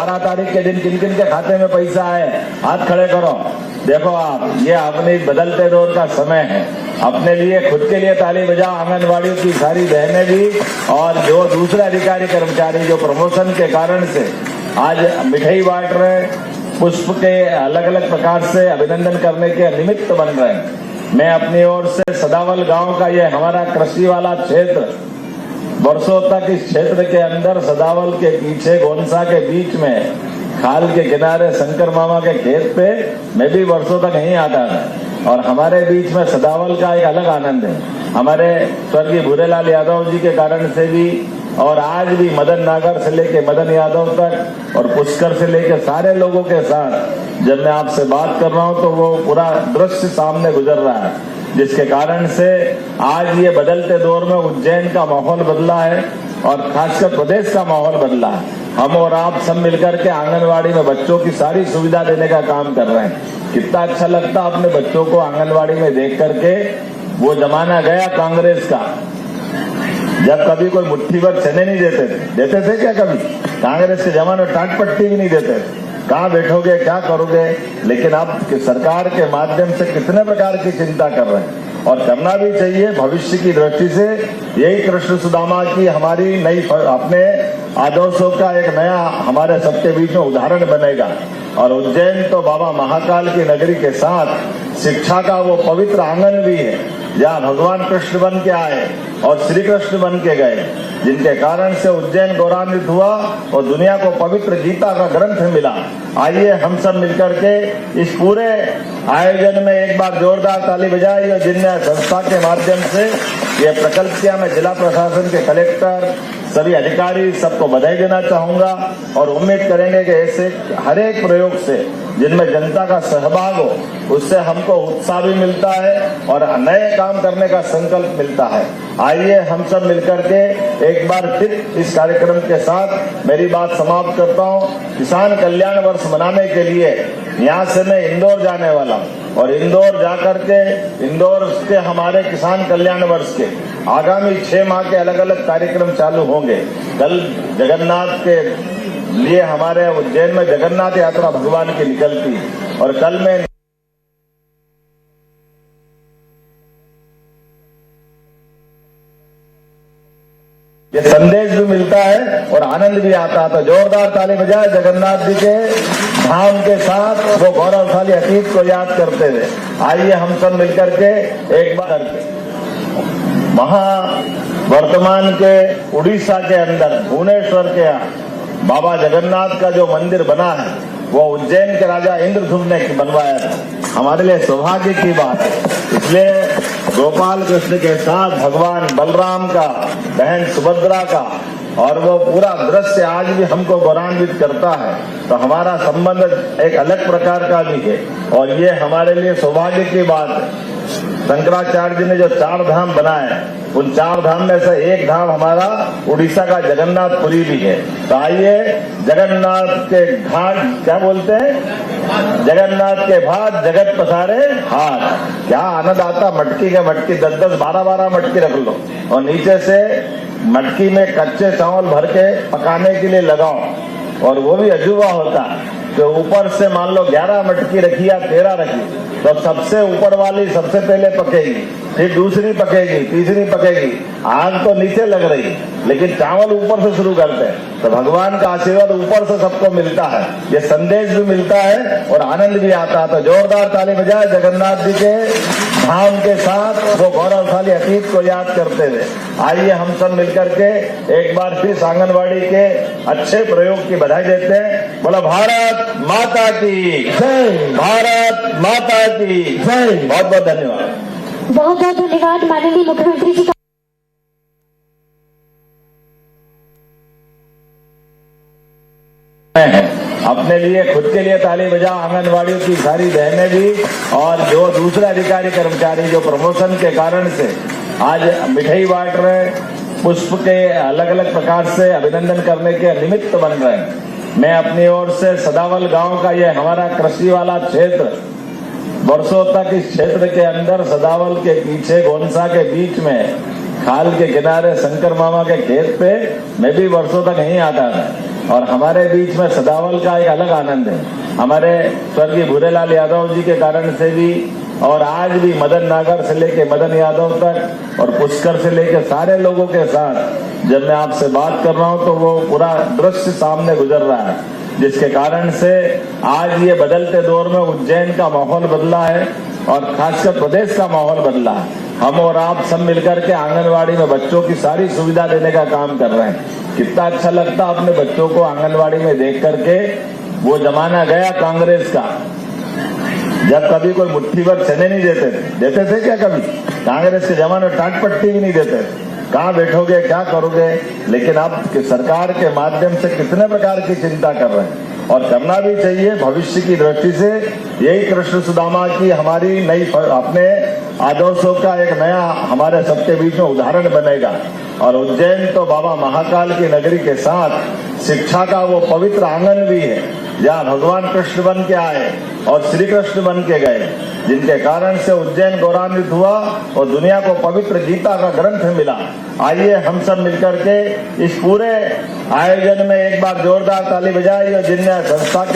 12 तारीख के दिन किन किन के खाते में पैसा आए, हाथ खड़े करो। देखो आप, ये अपने बदलते दौर का समय है। अपने लिए खुद के लिए ताली बजाओ, आंगनबाड़ी की सारी बहनें भी और जो दूसरे अधिकारी कर्मचारी जो प्रमोशन के कारण से आज मिठाई बांट रहे, पुष्प के अलग अलग प्रकार से अभिनंदन करने के निमित्त बन रहे हैं। मैं अपनी ओर से सदावल गांव का ये हमारा कृषि वाला क्षेत्र, वर्षों तक इस क्षेत्र के अंदर सदावल के पीछे गोंसा के बीच में खाल के किनारे शंकर मामा के खेत पे मैं भी वर्षों तक नहीं आता था और हमारे बीच में सदावल का एक अलग आनंद है। हमारे स्वर्गीय भूरेलाल यादव जी के कारण से भी और आज भी मदन नागर से लेके मदन यादव तक और पुष्कर से लेके सारे लोगों के साथ जब मैं आपसे बात कर रहा हूं तो वो पूरा दृश्य सामने गुजर रहा है, जिसके कारण से आज ये बदलते दौर में उज्जैन का माहौल बदला है और खासकर प्रदेश का माहौल बदला है। हम और आप सब मिलकर के आंगनवाड़ी में बच्चों की सारी सुविधा देने का काम कर रहे हैं। कितना अच्छा लगता अपने बच्चों को आंगनवाड़ी में देख करके। वो जमाना गया कांग्रेस का, जब कभी कोई मुट्ठी भर चने नहीं देते थे क्या? कभी कांग्रेस के जमाने में टाट पट्टी भी नहीं देते थे। कहाँ बैठोगे, क्या करोगे? लेकिन अब सरकार के माध्यम से कितने प्रकार की चिंता कर रहे हैं और करना भी चाहिए। भविष्य की दृष्टि से यही कृष्ण सुदामा की हमारी नई अपने आदर्शों का एक नया हमारे सबके बीच में उदाहरण बनेगा। और उज्जैन तो बाबा महाकाल की नगरी के साथ शिक्षा का वो पवित्र आंगन भी है, जहाँ भगवान कृष्ण बन के आए और श्री कृष्ण बन के गए, जिनके कारण से उज्जैन गौरवान्वित हुआ और दुनिया को पवित्र गीता का ग्रंथ मिला। आइए हम सब मिलकर के इस पूरे आयोजन में एक बार जोरदार ताली बजाइए। जिनने संस्था के माध्यम से ये प्रकल्प किया, मैं जिला प्रशासन के कलेक्टर, सभी अधिकारी सबको बधाई देना चाहूंगा और उम्मीद करेंगे कि ऐसे हर एक प्रयोग से जिनमें जनता का सहभाग हो, उससे हमको उत्साह भी मिलता है और नए काम करने का संकल्प मिलता है। आइए हम सब मिलकर के एक बार फिर इस कार्यक्रम के साथ मेरी बात समाप्त करता हूँ। किसान कल्याण वर्ष मनाने के लिए यहाँ से मैं इंदौर जाने वाला हूँ और इंदौर जाकर के इंदौर के हमारे किसान कल्याण वर्ष के आगामी 6 माह के अलग अलग कार्यक्रम चालू होंगे। कल जगन्नाथ के लिए हमारे उज्जैन में जगन्नाथ यात्रा भगवान की निकलती और कल मैं ये संदेश भी मिलता है और आनंद भी आता है। तो जोरदार ताली बजाए जगन्नाथ जी के धाम के साथ वो गौरवशाली अतीत को याद करते हुए। आइए हम सब मिलकर के एक बार वर्तमान के उड़ीसा के अंदर भुवनेश्वर के यहाँ बाबा जगन्नाथ का जो मंदिर बना है वो उज्जैन के राजा इंद्रधुम्न ने बनवाया था। हमारे लिए सौभाग्य की बात है। इसलिए गोपाल कृष्ण के साथ भगवान बलराम का, बहन सुभद्रा का और वो पूरा दृश्य आज भी हमको गौरवान्वित करता है। तो हमारा संबंध एक अलग प्रकार का भी है और ये हमारे लिए सौभाग्य की बात है। शंकराचार्य जी ने जो 4 धाम बनाए, उन 4 धाम में से एक धाम हमारा उड़ीसा का जगन्नाथपुरी भी है। तो आइए जगन्नाथ के घाट, क्या बोलते हैं, जगन्नाथ के भाट जगत पसारे हाथ। क्या आनंद आता, मटकी के मटकी 10-10, 12-12 मटकी रख लो और नीचे से मटकी में कच्चे चावल भर के पकाने के लिए लगाओ और वो भी अजूबा होता है। तो ऊपर से मान लो 11 मटकी रखी या 13 रखी, तो सबसे ऊपर वाली सबसे पहले पकेगी, फिर दूसरी पकेगी, तीसरी पकेगी। आग तो नीचे लग रही लेकिन चावल ऊपर से शुरू करते हैं। तो भगवान का आशीर्वाद ऊपर से सबको मिलता है, ये संदेश भी मिलता है और आनंद भी आता है। तो जोरदार ताली बजाए जगन्नाथ जी के धाम के साथ वो गौरवशाली अतीत को याद करते हुए। आइए हम सब मिलकर के एक बार फिर आंगनबाड़ी के अच्छे प्रयोग की बधाई देते हैं। बोला भारत माता की जय, भारत माता की जय। बहुत बहुत धन्यवाद। बहुत बहुत धन्यवाद माननीय मुख्यमंत्री जी का। अपने लिए खुद के लिए ताली बजाओ, आंगनबाड़ी की सारी बहनें भी और जो दूसरे अधिकारी कर्मचारी जो प्रमोशन के कारण से आज मिठाई बांट रहे, पुष्प के अलग अलग प्रकार से अभिनंदन करने के निमित्त बन रहे हैं। मैं अपनी ओर से सदावल गांव का ये हमारा कृषि वाला क्षेत्र, वर्षों तक इस क्षेत्र के अंदर सदावल के पीछे गोंसा के बीच में खाल के किनारे शंकर मामा के खेत पे मैं भी वर्षों तक नहीं आता था और हमारे बीच में सदावल का एक अलग आनंद है। हमारे स्वर्गीय भूरेलाल यादव जी के कारण से भी, और आज भी मदन नागर से लेके मदन यादव तक और पुष्कर से लेके सारे लोगों के साथ जब मैं आपसे बात कर रहा हूं तो वो पूरा दृश्य सामने गुजर रहा है, जिसके कारण से आज ये बदलते दौर में उज्जैन का माहौल बदला है और खासकर प्रदेश का माहौल बदला है। हम और आप सब मिलकर के आंगनवाड़ी में बच्चों की सारी सुविधा देने का काम कर रहे हैं। कितना अच्छा लगता अपने बच्चों को आंगनवाड़ी में देख करके। वो जमाना गया कांग्रेस का, जब कभी कोई मुट्ठी भर चने नहीं देते थे क्या कभी? कांग्रेस के जमाने में टाट पट्टी भी नहीं देते थे। कहाँ बैठोगे, क्या करोगे? लेकिन अब सरकार के माध्यम से कितने प्रकार की चिंता कर रहे हैं, और करना भी चाहिए। भविष्य की दृष्टि से यही कृष्ण सुदामा की हमारी नई अपने आदर्शों का एक नया हमारे सबके बीच में उदाहरण बनेगा। और उज्जैन तो बाबा महाकाल की नगरी के साथ शिक्षा का वो पवित्र आंगन भी है, जहाँ भगवान कृष्ण बन के आए और श्री कृष्ण बन के गए, जिनके कारण से उज्जैन गौरवान्वित हुआ और दुनिया को पवित्र गीता का ग्रंथ मिला। आइए हम सब मिलकर के इस पूरे आयोजन में एक बार जोरदार ताली बजाइए, जिनने संस्था के